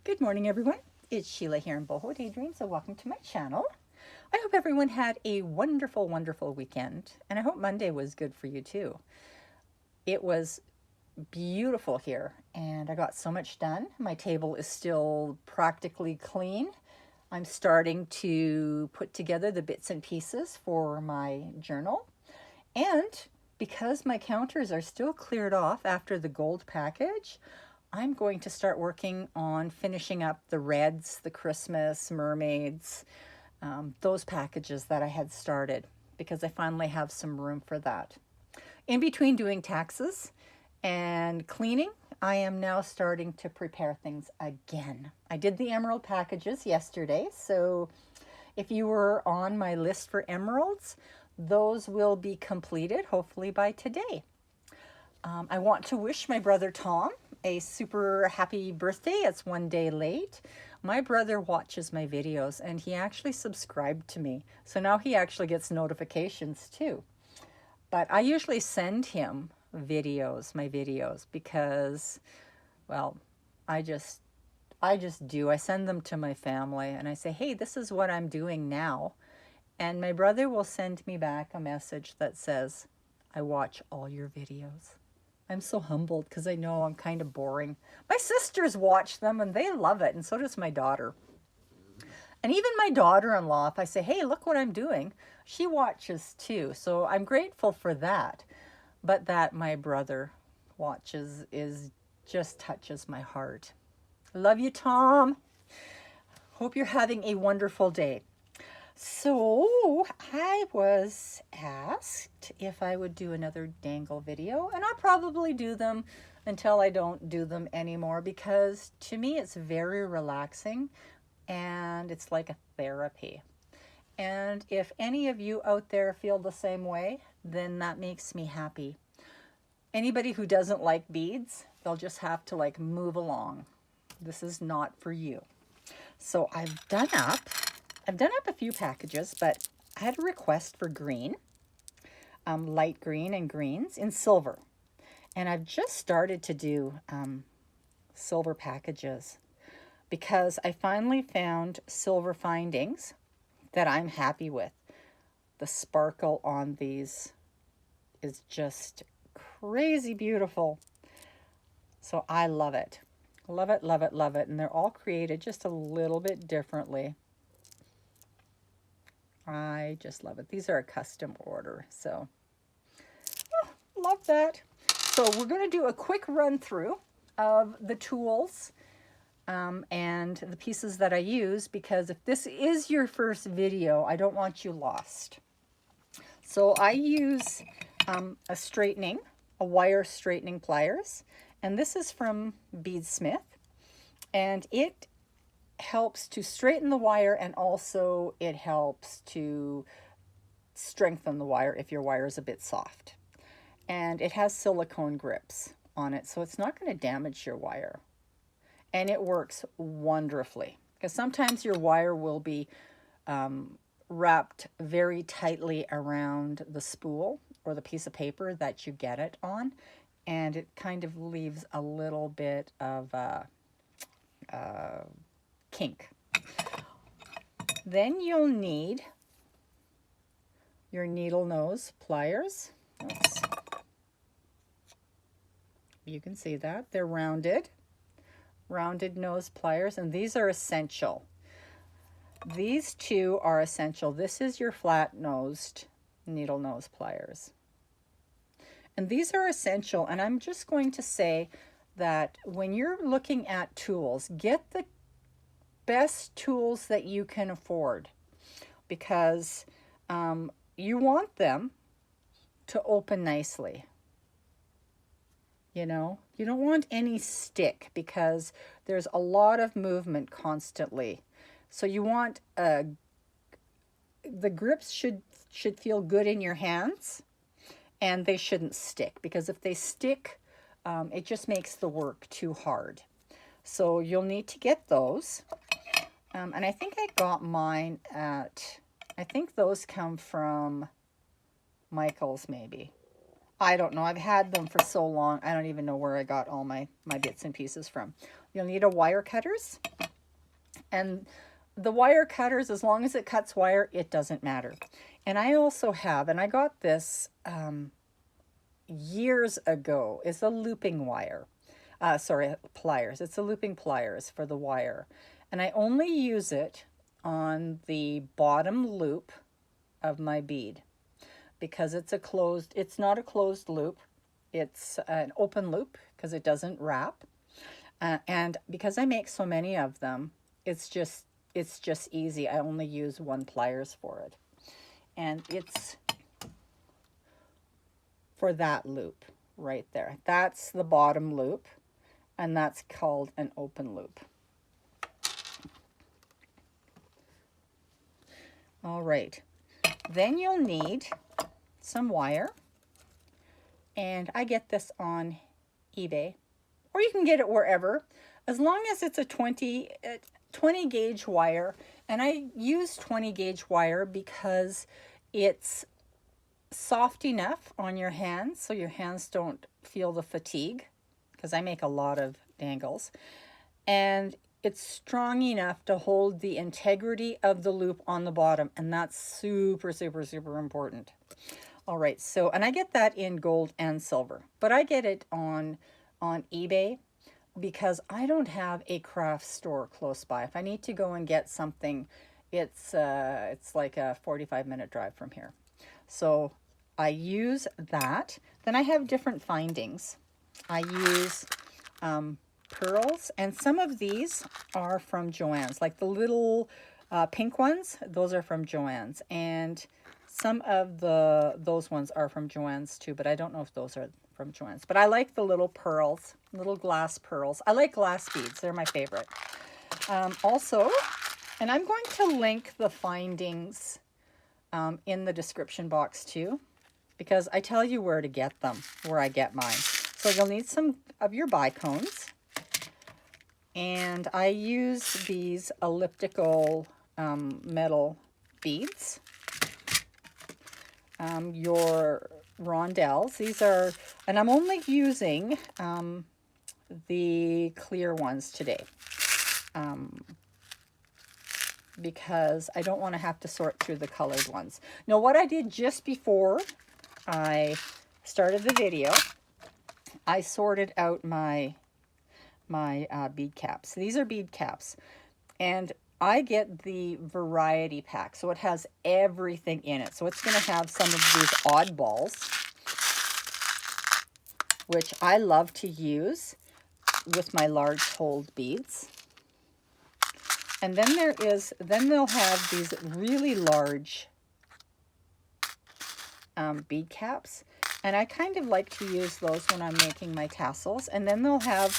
Good morning, everyone. It's Sheila here in Boho Daydream, so welcome to my channel. I hope everyone had a wonderful, wonderful weekend, and I hope Monday was good for you too. It was beautiful here, and I got so much done. My table is still practically clean. I'm starting to put together the bits and pieces for my journal, and because my counters are still cleared off after the gold package, I'm going to start working on finishing up the reds, the Christmas, mermaids, those packages that I had started because I finally have some room for that. In between doing taxes and cleaning, I am now starting to prepare things again. I did the emerald packages yesterday, so if you were on my list for emeralds, those will be completed hopefully by today. I want to wish my brother Tom a super happy birthday. It's one day late. My brother watches my videos and he actually subscribed to me. So now he actually gets notifications too. But I usually send him videos, my videos, because, well, I just do. I send them to my family and I say, hey, this is what I'm doing now. And my brother will send me back a message that says, I watch all your videos. I'm so humbled because I know I'm kind of boring. My sisters watch them and they love it, and so does my daughter. And even my daughter-in-law, if I say, hey, look what I'm doing, she watches too. So I'm grateful for that. But that my brother watches just touches my heart. Love you, Tom. Hope you're having a wonderful day. So I was asked if I would do another dangle video, and I'll probably do them until I don't do them anymore because to me it's very relaxing and it's like a therapy. And if any of you out there feel the same way, then that makes me happy. Anybody who doesn't like beads, they'll just have to move along. This is not for you. So I've done up a few packages, but I had a request for green, light green and greens in silver. And I've just started to do silver packages because I finally found silver findings that I'm happy with. The sparkle on these is just crazy beautiful. So I love it. Love it, love it, love it. And they're all created just a little bit differently. I just love it. These are a custom order, so love that. So we're going to do a quick run through of the tools and the pieces that I use because if this is your first video, I don't want you lost. So I use a wire straightening pliers, and this is from Beadsmith, and it helps to straighten the wire and also it helps to strengthen the wire if your wire is a bit soft. And it has silicone grips on it, so it's not going to damage your wire. And it works wonderfully because sometimes your wire will be wrapped very tightly around the spool or the piece of paper that you get it on, and it kind of leaves a little bit of kink. Then you'll need your needle nose pliers. Oops. You can see that. They're rounded nose pliers, and these are essential. These two are essential. This is your flat-nosed needle nose pliers. And these are essential, and I'm just going to say that when you're looking at tools, get the best tools that you can afford because you want them to open nicely. You know, you don't want any stick because there's a lot of movement constantly. So you want the grips should feel good in your hands, and they shouldn't stick because if they stick, it just makes the work too hard. So you'll need to get those. And I think I got mine at, I think those come from Michael's maybe. I don't know. I've had them for so long. I don't even know where I got all my bits and pieces from. You'll need a wire cutters. And the wire cutters, as long as it cuts wire, it doesn't matter. And I also have, and I got this years ago, is a looping wire. Sorry, pliers. It's a looping pliers for the wire. And I only use it on the bottom loop of my bead because it's not a closed loop. It's an open loop because it doesn't wrap. And because I make so many of them, it's just easy. I only use one pliers for it. And it's for that loop right there. That's the bottom loop, and that's called an open loop. All right. Then you'll need some wire. And I get this on eBay, or you can get it wherever, as long as it's a 20 gauge wire. And I use 20 gauge wire because it's soft enough on your hands so your hands don't feel the fatigue, because I make a lot of dangles, and it's strong enough to hold the integrity of the loop on the bottom, and that's super, super, super important. All right, so, and I get that in gold and silver, but I get it on eBay because I don't have a craft store close by. If I need to go and get something, it's like a 45-minute drive from here. So I use that. Then I have different findings. I use pearls, and some of these are from Joann's, like the little pink ones. Those are from Joann's, and some of those ones are from Joann's too, but I don't know if those are from Joann's. But I like the little pearls, little glass pearls. I like glass beads. They're my favorite. Also, and I'm going to link the findings in the description box too, because I tell you where to get them, where I get mine. So you'll need some of your bicones. And I use these elliptical metal beads. Your rondelles. These are, and I'm only using the clear ones today because I don't want to have to sort through the colored ones. Now, what I did just before I started the video, I sorted out my bead caps. These are bead caps, and I get the variety pack, so it has everything in it. So it's going to have some of these oddballs, which I love to use with my large hold beads. And then they'll have these really large bead caps, and I kind of like to use those when I'm making my tassels. And then they'll have,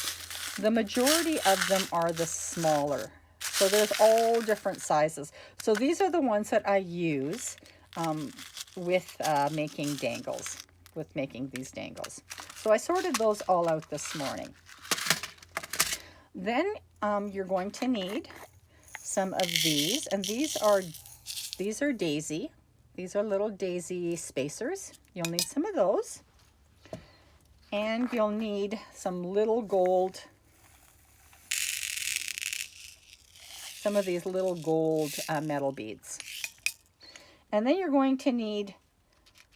the majority of them are the smaller. So there's all different sizes. So these are the ones that I use with making dangles, with making these dangles. So I sorted those all out this morning. Then you're going to need some of these, and these are daisy. These are little daisy spacers. You'll need some of those. And you'll need some little gold, some of these little gold metal beads. And then you're going to need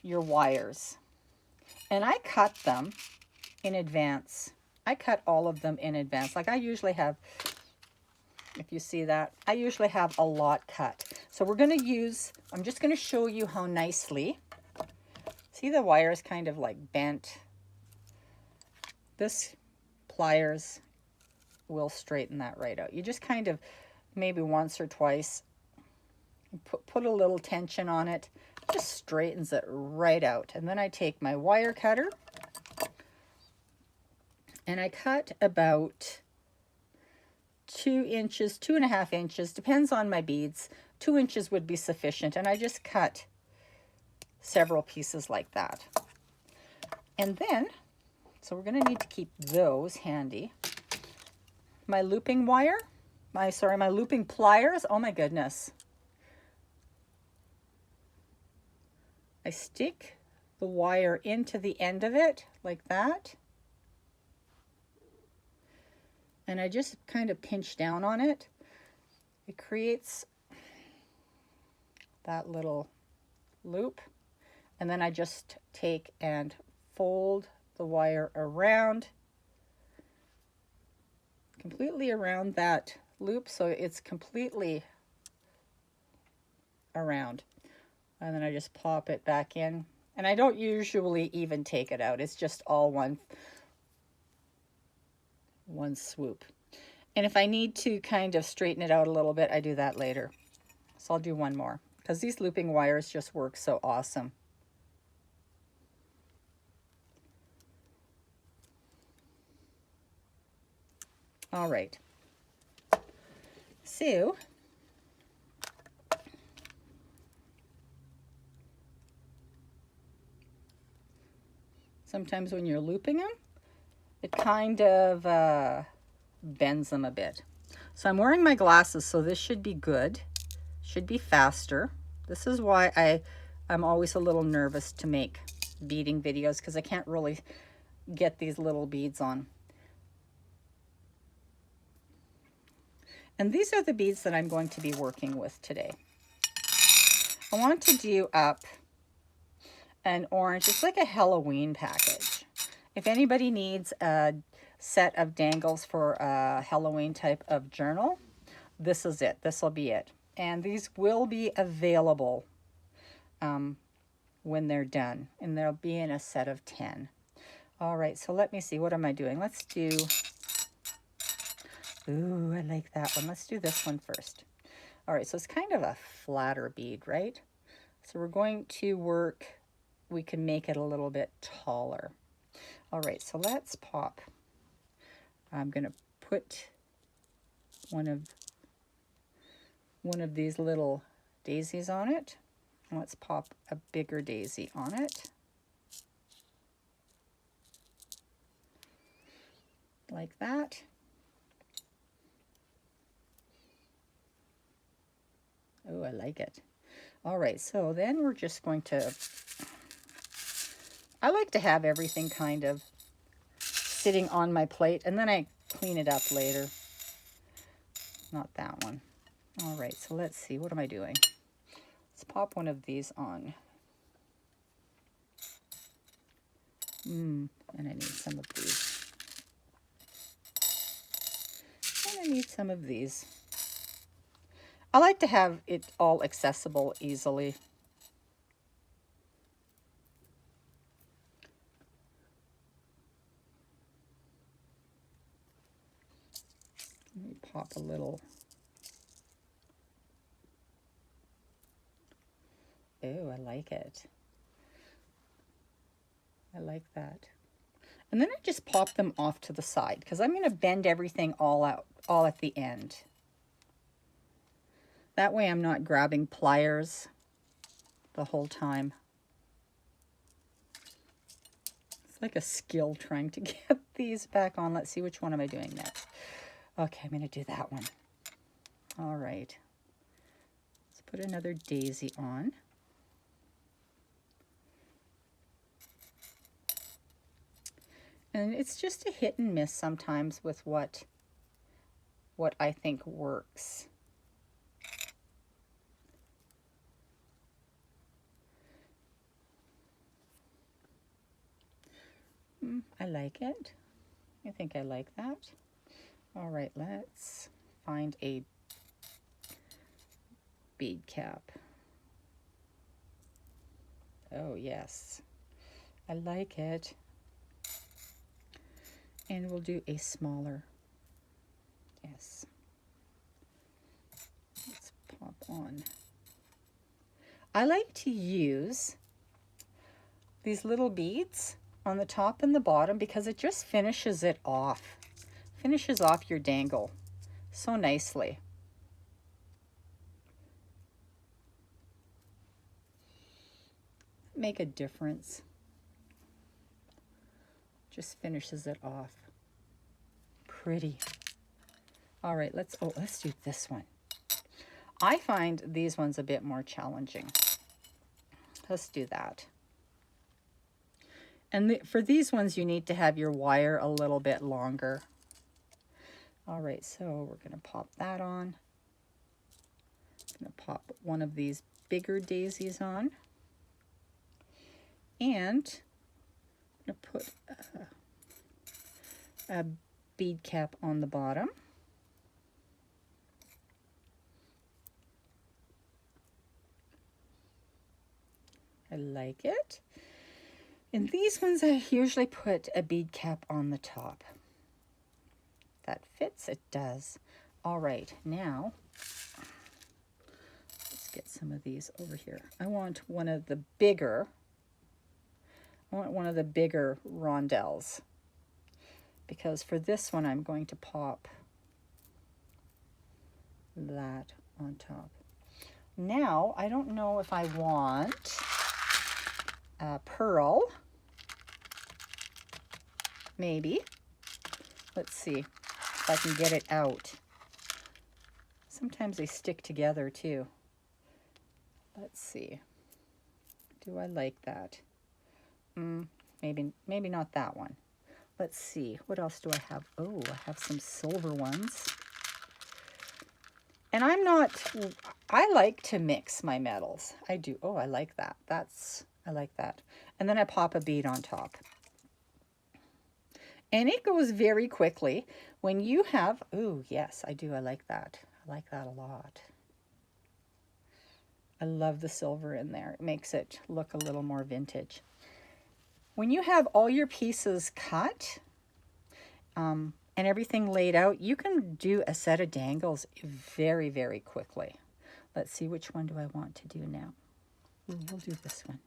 your wires. And I cut them in advance. I cut all of them in advance. Like I usually have, if you see that, I usually have a lot cut. So we're going to use, I'm just going to show you how nicely, see the wires kind of like bent. This pliers will straighten that right out. You just kind of, maybe once or twice, put a little tension on it, just straightens it right out. And then I take my wire cutter and I cut about 2 inches, 2.5 inches, depends on my beads. 2 inches would be sufficient, and I just cut several pieces like that. And then, so we're going to need to keep those handy. My looping wire, my looping pliers, oh my goodness. I stick the wire into the end of it like that. and I just kind of pinch down on it. It creates that little loop, and then I just take and fold the wire around, completely around that loop, so it's completely around, and then I just pop it back in, and I don't usually even take it out. It's just all one swoop. And if I need to kind of straighten it out a little bit, I do that later. So I'll do one more, because these looping wires just work so awesome. All right. So sometimes when you're looping them, it kind of bends them a bit. So I'm wearing my glasses, so this should be good. Should be faster. This is why I'm always a little nervous to make beading videos, because I can't really get these little beads on. And these are the beads that I'm going to be working with today. I want to do up an orange. It's like a Halloween package. If anybody needs a set of dangles for a Halloween type of journal, this is it. This will be it. And these will be available when they're done. And they'll be in a set of 10. All right, so let me see. What am I doing? Let's do... Ooh, I like that one. Let's do this one first. All right, so it's kind of a flatter bead, right? So we're going to work, we can make it a little bit taller. All right, so let's pop. I'm going to put one of these little daisies on it. Let's pop a bigger daisy on it. Like that. Oh, I like it. All right, so then we're just going to, I like to have everything kind of sitting on my plate, and then I clean it up later. Not that one. All right, so let's see, what am I doing? Let's pop one of these on. And I need some of these. And I need some of these. I like to have it all accessible easily. Let me pop a little. Oh, I like it. I like that. And then I just pop them off to the side, because I'm going to bend everything all out, all at the end. That way I'm not grabbing pliers the whole time. It's like a skill trying to get these back on. Let's see, which one am I doing next? Okay, I'm going to do that one. All right. Let's put another daisy on. And it's just a hit and miss sometimes with what I think works. I like it. I think I like that. All right, let's find a bead cap. Oh, yes. I like it. And we'll do a smaller. Yes. Let's pop on. I like to use these little beads on the top and the bottom, because it just finishes it off. Finishes off your dangle so nicely. Make a difference. Just finishes it off. Pretty. All right, let's do this one. I find these ones a bit more challenging. Let's do that. And for these ones, you need to have your wire a little bit longer. All right, so we're going to pop that on. I'm going to pop one of these bigger daisies on. And I'm going to put a bead cap on the bottom. I like it. And these ones I usually put a bead cap on the top. That fits, it does. All right, now let's get some of these over here. I want one of the bigger rondelles, because for this one I'm going to pop that on top. Now, I don't know if I want pearl. Maybe. Let's see if I can get it out. Sometimes they stick together too. Let's see. Do I like that? Maybe not that one. Let's see. What else do I have? Oh, I have some silver ones. And I like to mix my metals. I do. Oh, I like that. I like that. And then I pop a bead on top. And it goes very quickly when you have, oh, yes, I do. I like that. I like that a lot. I love the silver in there. It makes it look a little more vintage. When you have all your pieces cut and everything laid out, you can do a set of dangles very, very quickly. Let's see, which one do I want to do now? We'll do this one.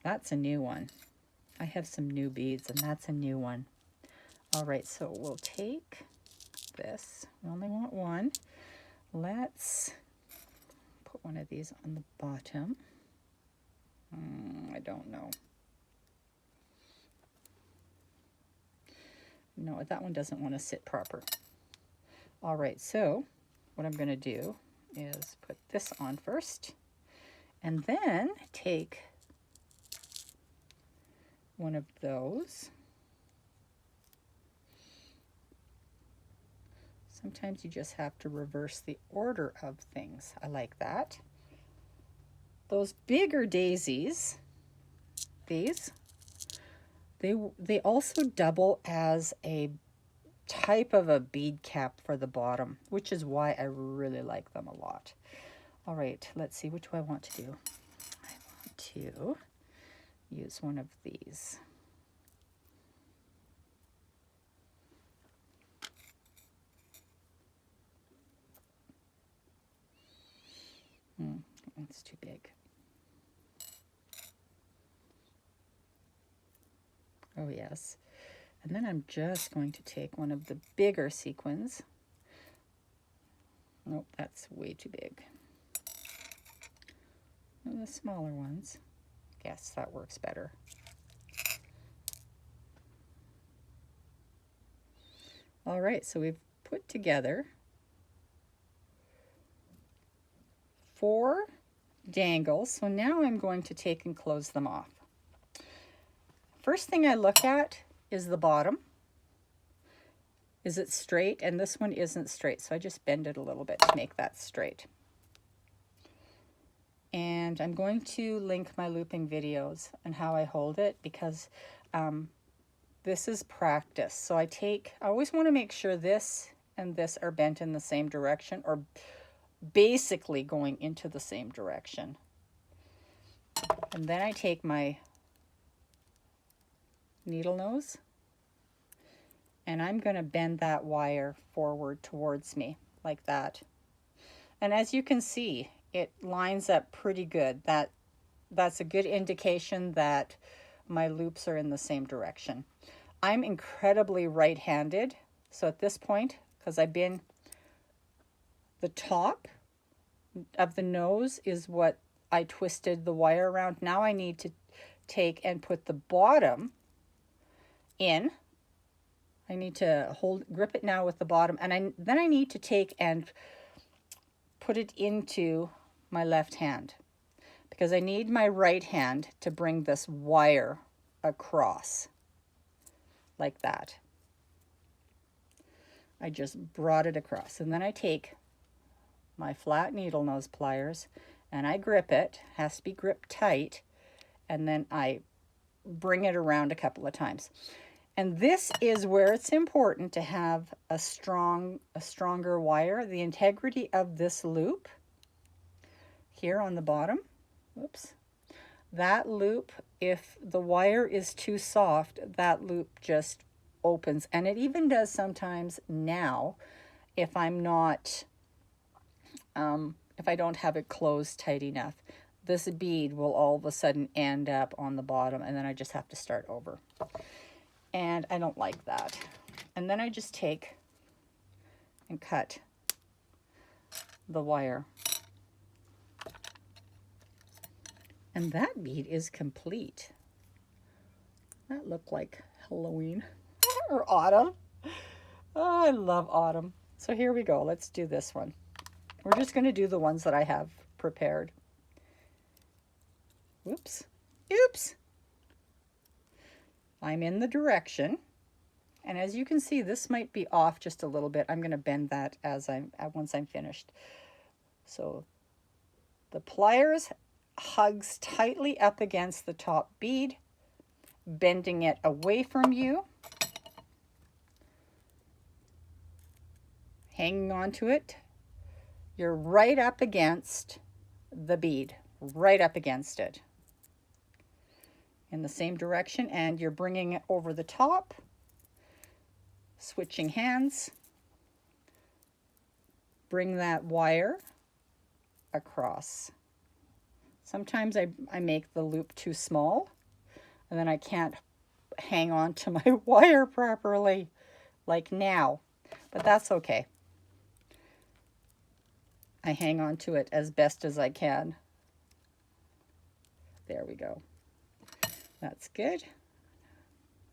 That's a new one. I have some new beads, and that's a new one. All right, so we'll take this. We only want one. Let's put one of these on the bottom. I don't know. No, that one doesn't want to sit proper. All right, so what I'm going to do is put this on first, and then take one of those. Sometimes you just have to reverse the order of things. I like that. Those bigger daisies, these, they also double as a type of a bead cap for the bottom, which is why I really like them a lot. All right, let's see, which do I want to do? I want to use one of these. It's too big. Oh yes. And then I'm just going to take one of the bigger sequins. Nope, that's way too big. And the smaller ones. Yes, that works better. All right, so we've put together 4 dangles. So now I'm going to take and close them off. First thing I look at is the bottom. Is it straight? And this one isn't straight, so I just bend it a little bit to make that straight. And I'm going to link my looping videos and how I hold it, because this is practice. So I always want to make sure this and this are bent in the same direction, or basically going into the same direction. And then I take my needle nose and I'm going to bend that wire forward towards me like that. And as you can see, it lines up pretty good. That's a good indication that my loops are in the same direction. I'm incredibly right-handed, so at this point, because the top of the nose is what I twisted the wire around. Now I need to take and put the bottom in. I need to grip it now with the bottom, and then I need to take and put it into my left hand, because I need my right hand to bring this wire across like that. I just brought it across. And then I take my flat needle nose pliers and I grip it. Has to be gripped tight. And then I bring it around a couple of times. And this is where it's important to have a stronger wire. The integrity of this loop here on the bottom, whoops, that loop, if the wire is too soft, that loop just opens. And it even does sometimes now if I'm not, if I don't have it closed tight enough. This bead will all of a sudden end up on the bottom, and then I just have to start over. And I don't like that. And then I just take and cut the wire. And that bead is complete. That looked like Halloween or autumn. Oh, I love autumn. So here we go. Let's do this one. We're just going to do the ones that I have prepared. Whoops. Oops. I'm in the direction, and as you can see, this might be off just a little bit. I'm going to bend that once I'm finished. So the pliers hugs tightly up against the top bead, bending it away from you, hanging on to it. You're right up against the bead, right up against it. In the same direction, and you're bringing it over the top, switching hands, bring that wire across. Sometimes I make the loop too small, and then I can't hang on to my wire properly, like now, but that's okay. I hang on to it as best as I can. There we go. That's good.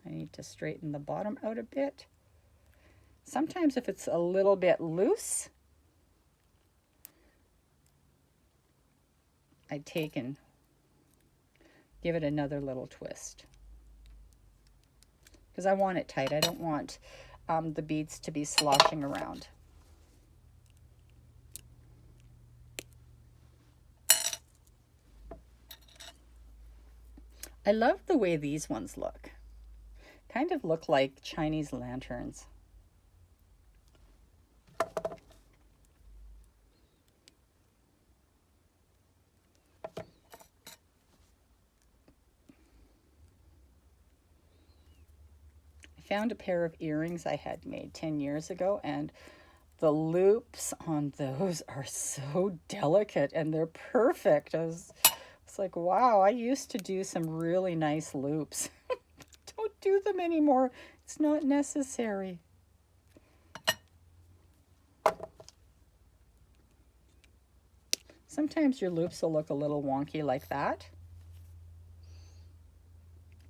I need to straighten the bottom out a bit. Sometimes if it's a little bit loose, I take and give it another little twist. Because I want it tight. I don't want the beads to be sloshing around. I love the way these ones look. Kind of look like Chinese lanterns. I found a pair of earrings I had made 10 years ago, and the loops on those are so delicate and they're perfect. It's like, wow, I used to do some really nice loops. Don't do them anymore. It's not necessary. Sometimes your loops will look a little wonky like that.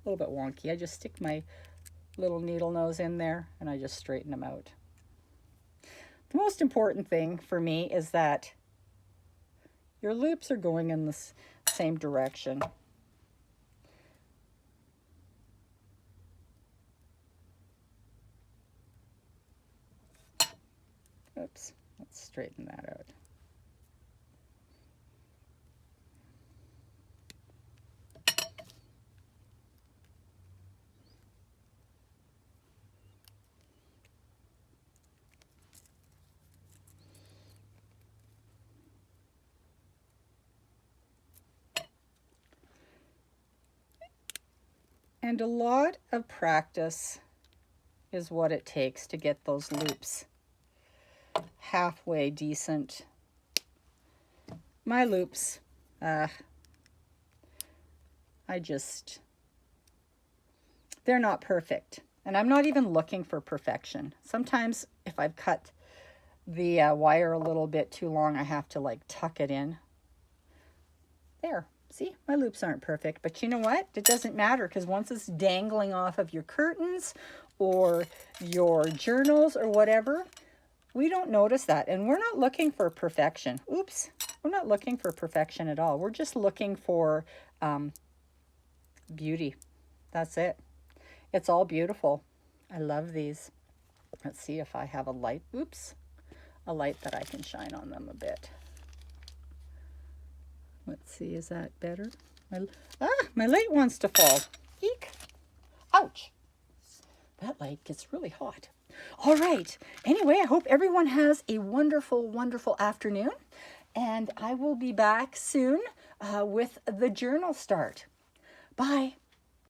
A little bit wonky. I just stick my little needle nose in there and I just straighten them out. The most important thing for me is that your loops are going in the same direction. Oops, let's straighten that out. And a lot of practice is what it takes to get those loops halfway decent. My loops, they're not perfect. And I'm not even looking for perfection. Sometimes if I've cut the wire a little bit too long, I have to like tuck it in. There. See, my loops aren't perfect, but you know what? It doesn't matter, because once it's dangling off of your curtains or your journals or whatever, we don't notice that. And we're not looking for perfection. Oops. We're not looking for perfection at all. We're just looking for beauty. That's it. It's all beautiful. I love these. Let's see if I have a light. Oops. A light that I can shine on them a bit. Let's see, is that better? My light wants to fall. Eek. Ouch. That light gets really hot. All right. Anyway, I hope everyone has a wonderful, wonderful afternoon. And I will be back soon with the journal start. Bye.